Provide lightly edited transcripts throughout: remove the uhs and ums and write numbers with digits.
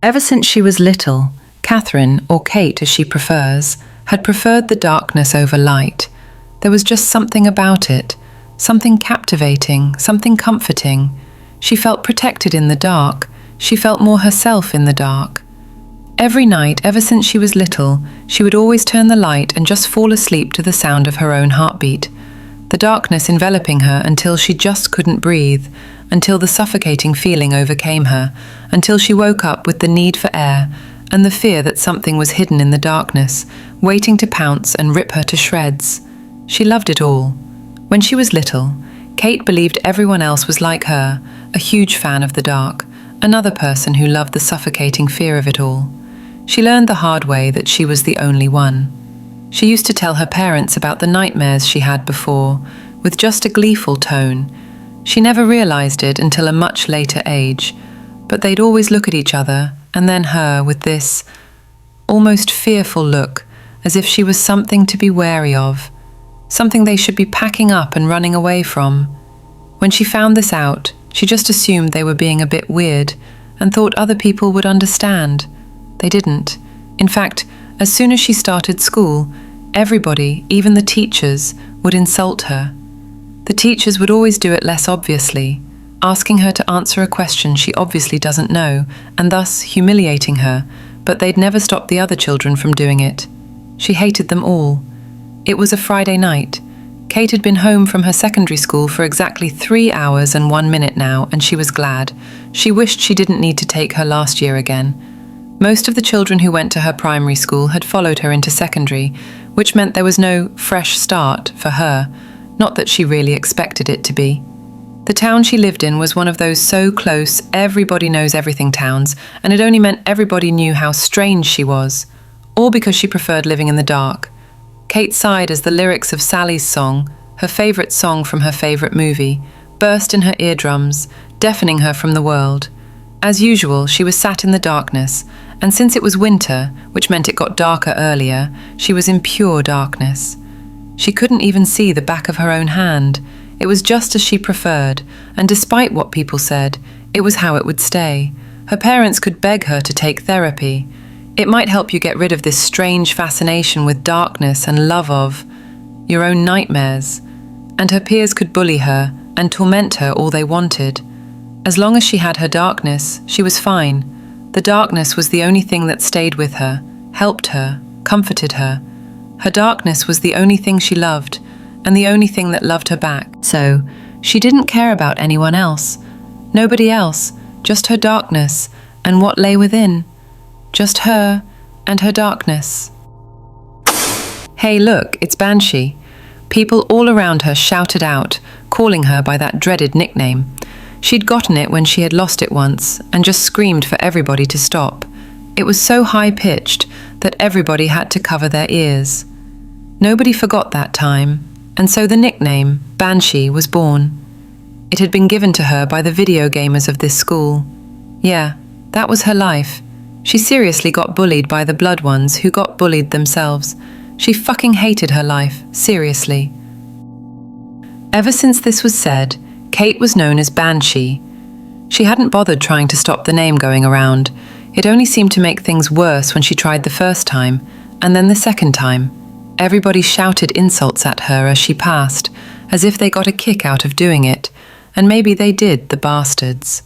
Ever since she was little, Catherine, or Kate as she prefers, had preferred the darkness over light. There was just something about it, something captivating, something comforting. She felt protected in the dark. She felt more herself in the dark. Every night, ever since she was little, she would always turn the light and just fall asleep to the sound of her own heartbeat. The darkness enveloping her until she just couldn't breathe, until the suffocating feeling overcame her, until she woke up with the need for air and the fear that something was hidden in the darkness, waiting to pounce and rip her to shreds. She loved it all. When she was little, Kate believed everyone else was like her, a huge fan of the dark, another person who loved the suffocating fear of it all. She learned the hard way that she was the only one. She used to tell her parents about the nightmares she had before, with just a gleeful tone. She never realized it until a much later age, but they'd always look at each other, and then her, with this almost fearful look, as if she was something to be wary of, something they should be packing up and running away from. When she found this out, she just assumed they were being a bit weird, and thought other people would understand. They didn't. In fact, as soon as she started school, everybody, even the teachers, would insult her. The teachers would always do it less obviously, asking her to answer a question she obviously doesn't know, and thus humiliating her, but they'd never stop the other children from doing it. She hated them all. It was a Friday night. Kate had been home from her secondary school for exactly 3 hours and 1 minute now, and she was glad. She wished she didn't need to take her last year again. Most of the children who went to her primary school had followed her into secondary, which meant there was no fresh start for her, not that she really expected it to be. The town she lived in was one of those so close, everybody knows everything towns, and it only meant everybody knew how strange she was, all because she preferred living in the dark. Kate sighed as the lyrics of Sally's song, her favourite song from her favourite movie, burst in her eardrums, deafening her from the world. As usual, she was sat in the darkness, and since it was winter, which meant it got darker earlier, she was in pure darkness. She couldn't even see the back of her own hand. It was just as she preferred, and despite what people said, it was how it would stay. Her parents could beg her to take therapy. It might help you get rid of this strange fascination with darkness and love of your own nightmares. And her peers could bully her and torment her all they wanted. As long as she had her darkness, she was fine. The darkness was the only thing that stayed with her, helped her, comforted her. Her darkness was the only thing she loved, and the only thing that loved her back. So, she didn't care about anyone else. Nobody else, just her darkness, and what lay within. Just her and her darkness. Hey look, it's Banshee. People all around her shouted out, calling her by that dreaded nickname. She'd gotten it when she had lost it once, and just screamed for everybody to stop. It was so high-pitched that everybody had to cover their ears. Nobody forgot that time, and so the nickname, Banshee, was born. It had been given to her by the video gamers of this school. Yeah, that was her life. She seriously got bullied by the blood ones who got bullied themselves. She fucking hated her life, seriously. Ever since this was said, Kate was known as Banshee. She hadn't bothered trying to stop the name going around. It only seemed to make things worse when she tried the first time, and then the second time. Everybody shouted insults at her as she passed, as if they got a kick out of doing it, and maybe they did, the bastards.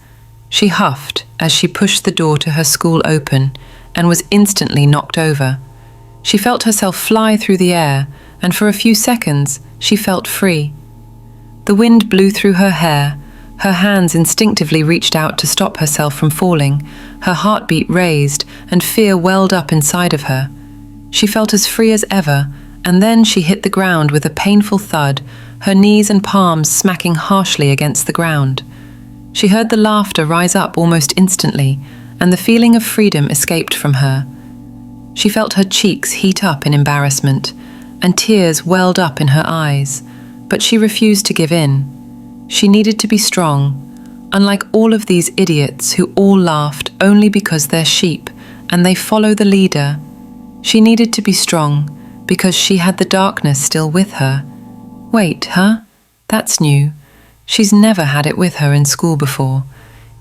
She huffed as she pushed the door to her school open, and was instantly knocked over. She felt herself fly through the air, and for a few seconds she felt free. The wind blew through her hair. Her hands instinctively reached out to stop herself from falling. Her heartbeat raised, and fear welled up inside of her. She felt as free as ever, and then she hit the ground with a painful thud, her knees and palms smacking harshly against the ground. She heard the laughter rise up almost instantly, and the feeling of freedom escaped from her. She felt her cheeks heat up in embarrassment, and tears welled up in her eyes, but she refused to give in. She needed to be strong, unlike all of these idiots who all laughed only because they're sheep, and they follow the leader. She needed to be strong, because she had the darkness still with her. Wait, huh? That's new. She's never had it with her in school before.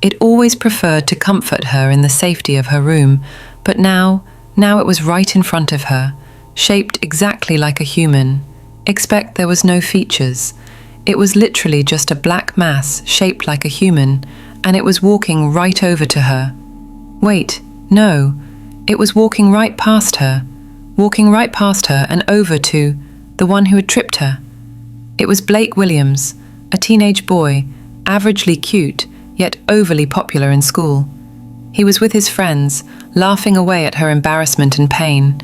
It always preferred to comfort her in the safety of her room, but now it was right in front of her, shaped exactly like a human. Except there was no features. It was literally just a black mass shaped like a human, and it was walking right over to her. Wait, no, it was walking right past her and over to the one who had tripped her. It was Blake Williams, a teenage boy, averagely cute, yet overly popular in school. He was with his friends, laughing away at her embarrassment and pain.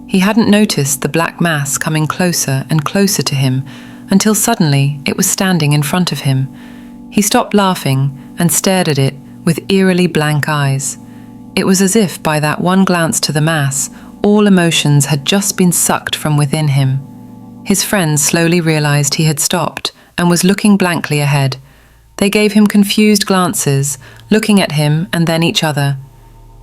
He hadn't noticed the black mass coming closer and closer to him until suddenly it was standing in front of him. He stopped laughing and stared at it with eerily blank eyes. It was as if by that one glance to the mass, all emotions had just been sucked from within him. His friends slowly realized he had stopped and was looking blankly ahead. They gave him confused glances, looking at him and then each other.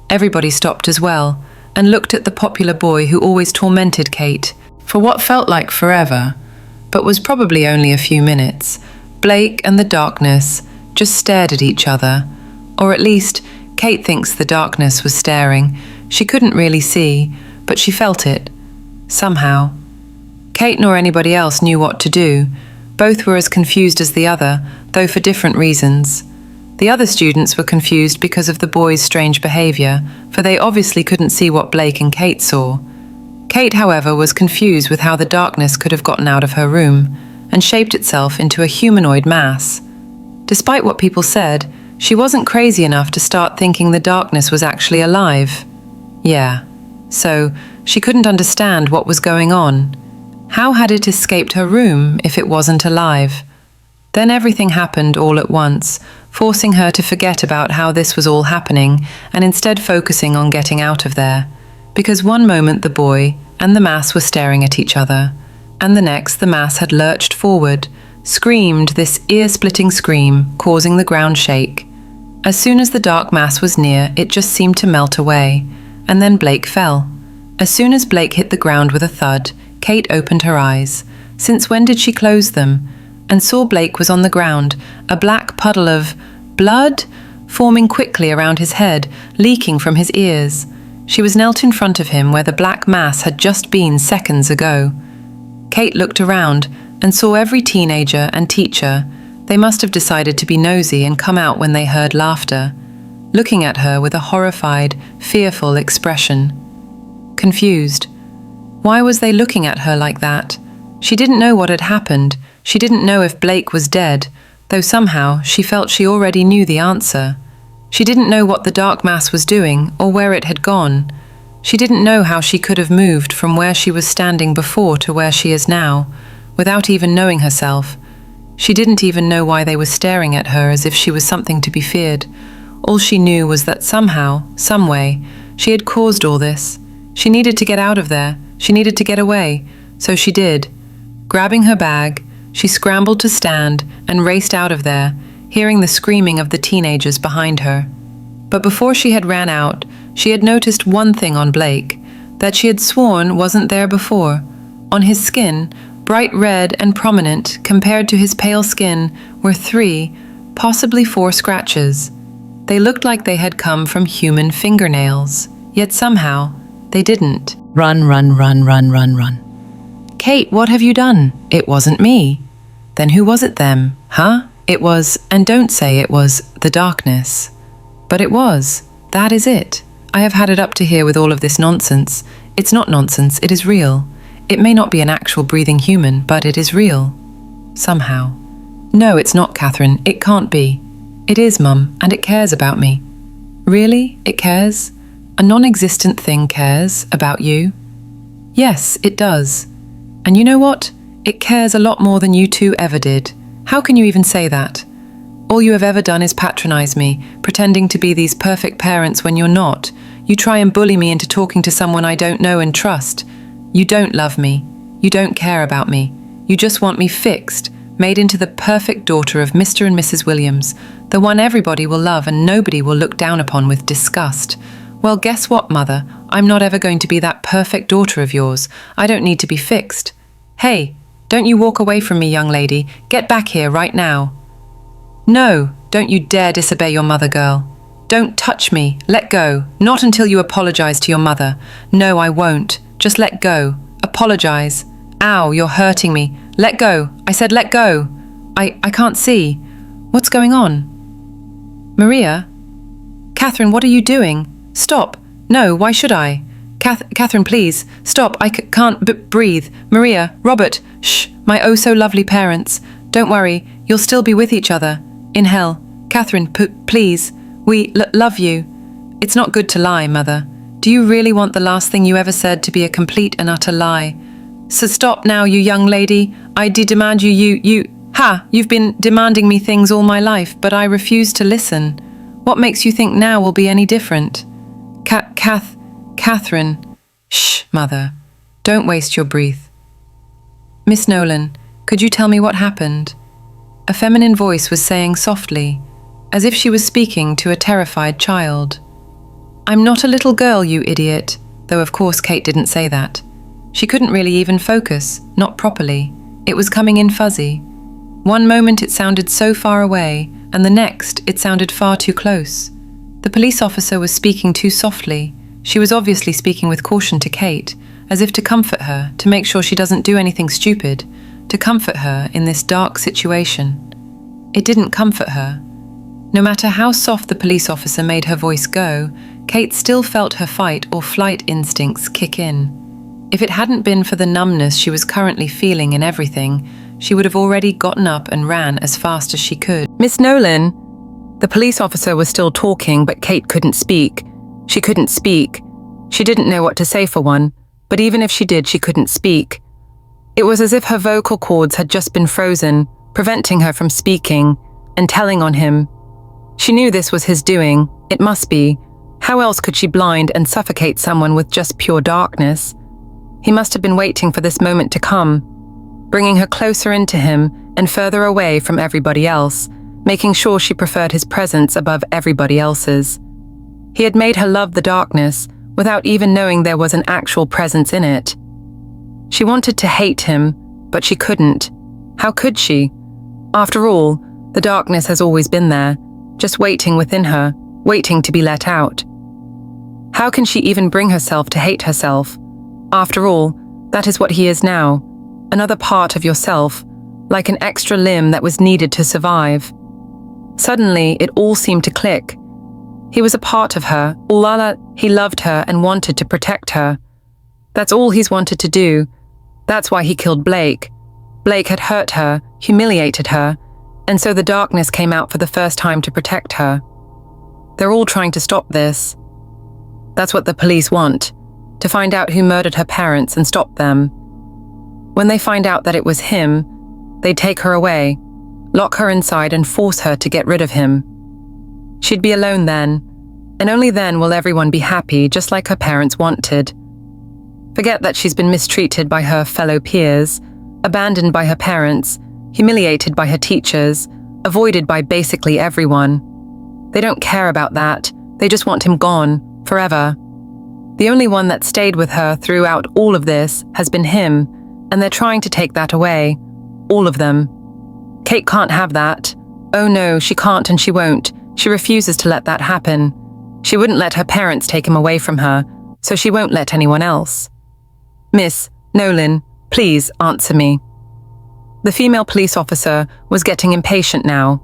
Everybody stopped as well and looked at the popular boy who always tormented Kate for what felt like forever, but was probably only a few minutes. Blake and the darkness just stared at each other, or at least Kate thinks the darkness was staring. She couldn't really see, but she felt it. Somehow. Kate nor anybody else knew what to do. Both were as confused as the other, though for different reasons. The other students were confused because of the boy's strange behavior, for they obviously couldn't see what Blake and Kate saw. Kate, however, was confused with how the darkness could have gotten out of her room and shaped itself into a humanoid mass. Despite what people said, she wasn't crazy enough to start thinking the darkness was actually alive. Yeah, so she couldn't understand what was going on. How had it escaped her room if it wasn't alive? Then everything happened all at once, forcing her to forget about how this was all happening and instead focusing on getting out of there. Because one moment the boy and the mass were staring at each other, and the next the mass had lurched forward, screamed this ear-splitting scream, causing the ground shake. As soon as the dark mass was near, it just seemed to melt away, and then Blake fell. As soon as Blake hit the ground with a thud, Kate opened her eyes. Since when did she close them? And saw Blake was on the ground, a black puddle of blood forming quickly around his head, leaking from his ears. She was knelt in front of him where the black mass had just been seconds ago. Kate looked around and saw every teenager and teacher. They must have decided to be nosy and come out when they heard laughter, looking at her with a horrified, fearful expression. Confused. Why was they looking at her like that? She didn't know what had happened. She didn't know if Blake was dead, though somehow she felt she already knew the answer. She didn't know what the dark mass was doing or where it had gone. She didn't know how she could have moved from where she was standing before to where she is now, without even knowing herself. She didn't even know why they were staring at her as if she was something to be feared. All she knew was that somehow, some way, she had caused all this. She needed to get out of there. She needed to get away. So she did. Grabbing her bag, she scrambled to stand and raced out of there, hearing the screaming of the teenagers behind her. But before she had ran out, she had noticed one thing on Blake, that she had sworn wasn't there before. On his skin, bright red and prominent compared to his pale skin, were 3, possibly 4 scratches. They looked like they had come from human fingernails, yet somehow they didn't. Run, run, run, run, run, run. Kate, what have you done? It wasn't me. Then who was it then? Huh? It was, and don't say it was, the darkness. But it was. That is it. I have had it up to here with all of this nonsense. It's not nonsense, it is real. It may not be an actual breathing human, but it is real. Somehow. No, it's not, Catherine. It can't be. It is, Mum, and it cares about me. Really? It cares? A non-existent thing cares about you? Yes, it does. And you know what? It cares a lot more than you two ever did. How can you even say that? All you have ever done is patronize me, pretending to be these perfect parents when you're not. You try and bully me into talking to someone I don't know and trust. You don't love me. You don't care about me. You just want me fixed, made into the perfect daughter of Mr. and Mrs. Williams, the one everybody will love and nobody will look down upon with disgust. Well, guess what, Mother? I'm not ever going to be that perfect daughter of yours. I don't need to be fixed. Hey, don't you walk away from me, young lady. Get back here right now. No, Don't you dare disobey your mother, girl. Don't touch me. Let go. Not until you apologize to your mother. No, I won't. Just let go. Apologize. Ow, you're hurting me. Let go. I said let go. I can't see. What's going on? Maria? Catherine, what are you doing? Stop. No, why should I? Catherine, please. Stop. I can't breathe. Maria, Robert. Shh. My oh so lovely parents. Don't worry. You'll still be with each other. In hell. Catherine, please. We love you. It's not good to lie, Mother. Do you really want the last thing you ever said to be a complete and utter lie? So stop now, you young lady. I demand you've been demanding me things all my life, but I refuse to listen. What makes you think now will be any different? Catherine. Shh, Mother. Don't waste your breath. Miss Nolan, could you tell me what happened? A feminine voice was saying softly, as if she was speaking to a terrified child. I'm not a little girl, you idiot, though of course Kate didn't say that. She couldn't really even focus, not properly. It was coming in fuzzy. One moment it sounded so far away, and the next it sounded far too close. The police officer was speaking too softly. She was obviously speaking with caution to Kate, as if to comfort her, to make sure she doesn't do anything stupid, to comfort her in this dark situation. It didn't comfort her. No matter how soft the police officer made her voice go, Kate still felt her fight or flight instincts kick in. If it hadn't been for the numbness she was currently feeling in everything, she would have already gotten up and ran as fast as she could. Miss Nolan! The police officer was still talking, but Kate couldn't speak. She couldn't speak. She didn't know what to say for one, but even if she did, she couldn't speak. It was as if her vocal cords had just been frozen, preventing her from speaking and telling on him. She knew this was his doing. It must be. How else could she blind and suffocate someone with just pure darkness? He must have been waiting for this moment to come, bringing her closer into him and further away from everybody else, making sure she preferred his presence above everybody else's. He had made her love the darkness without even knowing there was an actual presence in it. She wanted to hate him, but she couldn't. How could she? After all, the darkness has always been there, just waiting within her, waiting to be let out. How can she even bring herself to hate herself? After all, that is what he is now, another part of yourself, like an extra limb that was needed to survive. Suddenly, it all seemed to click. He was a part of her. He loved her and wanted to protect her. That's all he's wanted to do. That's why he killed Blake. Blake had hurt her, humiliated her, and so the darkness came out for the first time to protect her. They're all trying to stop this. That's what the police want, to find out who murdered her parents and stop them. When they find out that it was him, they take her away, lock her inside and force her to get rid of him. She'd be alone then, and only then will everyone be happy, just like her parents wanted. Forget that she's been mistreated by her fellow peers, abandoned by her parents, humiliated by her teachers, avoided by basically everyone. They don't care about that. They just want him gone, forever. The only one that stayed with her throughout all of this has been him, and they're trying to take that away. All of them. Kate can't have that. Oh no, she can't and she won't. She refuses to let that happen. She wouldn't let her parents take him away from her, so she won't let anyone else. Miss Nolan, please answer me. The female police officer was getting impatient now,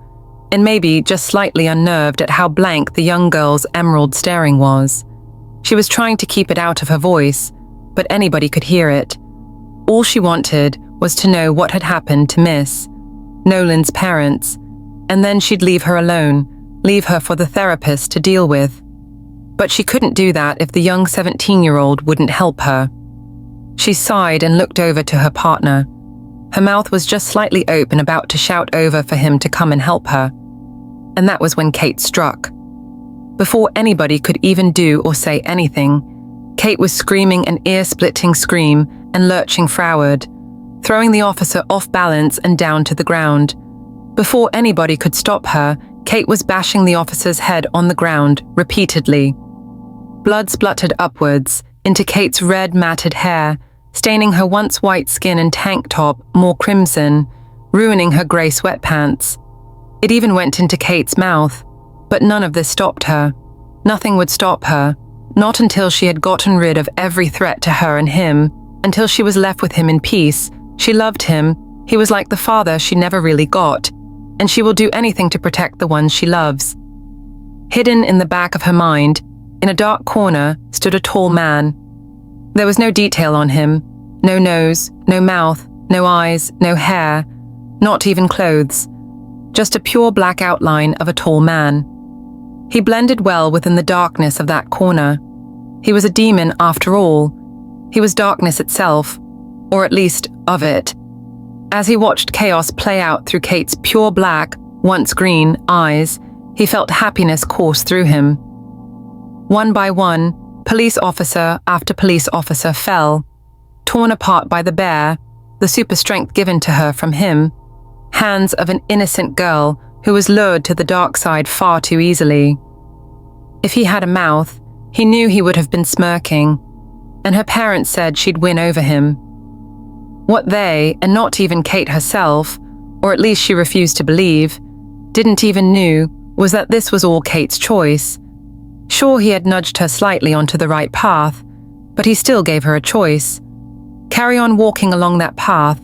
and maybe just slightly unnerved at how blank the young girl's emerald staring was. She was trying to keep it out of her voice, but anybody could hear it. All she wanted was to know what had happened to Miss Nolan's parents, and then she'd leave her alone, leave her for the therapist to deal with. But she couldn't do that if the young 17-year-old wouldn't help her. She sighed and looked over to her partner. Her mouth was just slightly open, about to shout over for him to come and help her. And that was when Kate struck. Before anybody could even do or say anything, Kate was screaming an ear-splitting scream and lurching forward, throwing the officer off balance and down to the ground. Before anybody could stop her, Kate was bashing the officer's head on the ground repeatedly. Blood spluttered upwards into Kate's red matted hair, staining her once white skin and tank top more crimson, ruining her grey sweatpants. It even went into Kate's mouth, but none of this stopped her. Nothing would stop her, not until she had gotten rid of every threat to her and him, until she was left with him in peace. She loved him. He was like the father she never really got, and she will do anything to protect the ones she loves. Hidden in the back of her mind, in a dark corner, stood a tall man. There was no detail on him, no nose, no mouth, no eyes, no hair, not even clothes, just a pure black outline of a tall man. He blended well within the darkness of that corner. He was a demon after all. He was darkness itself, or at least of it. As he watched chaos play out through Kate's pure black, once green, eyes, he felt happiness course through him. One by one, police officer after police officer fell, torn apart by the bear, the super strength given to her from him, hands of an innocent girl who was lured to the dark side far too easily. If he had a mouth, he knew he would have been smirking, and her parents said she'd win over him. What they, and not even Kate herself, or at least she refused to believe, didn't even knew was that this was all Kate's choice. Sure, he had nudged her slightly onto the right path, but he still gave her a choice. Carry on walking along that path,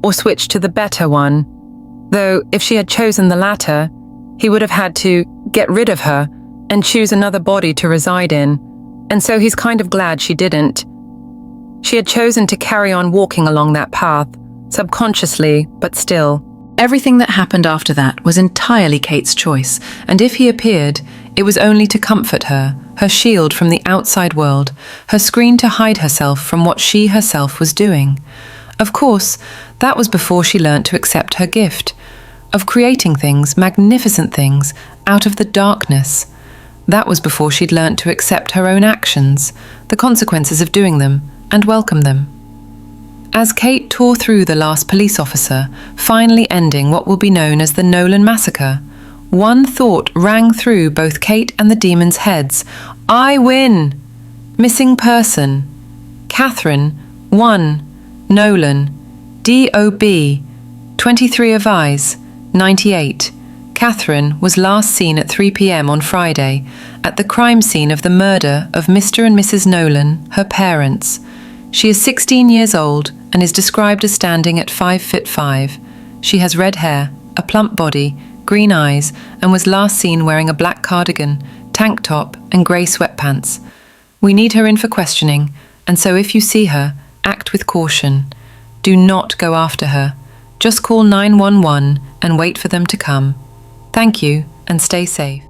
or switch to the better one. Though, if she had chosen the latter, he would have had to get rid of her and choose another body to reside in, and so he's kind of glad she didn't. She had chosen to carry on walking along that path, subconsciously, but still. Everything that happened after that was entirely Kate's choice, And if he appeared, it was only to comfort her, her shield from the outside world, her screen to hide herself from what she herself was doing. Of course, that was before she learnt to accept her gift, of creating things, magnificent things, out of the darkness. That was before she'd learnt to accept her own actions, the consequences of doing them, and welcome them. As Kate tore through the last police officer, finally ending what will be known as the Nolan Massacre, one thought rang through both Kate and the demons' heads. I win! Missing person. Catherine, 1. Nolan, DOB, 23 of eyes, 98. Catherine was last seen at 3 p.m. on Friday at the crime scene of the murder of Mr. and Mrs. Nolan, her parents. She is 16 years old and is described as standing at 5'5". She has red hair, a plump body, green eyes, and was last seen wearing a black cardigan, tank top, and grey sweatpants. We need her in for questioning, and so if you see her, act with caution. Do not go after her. Just call 911 and wait for them to come. Thank you, and stay safe.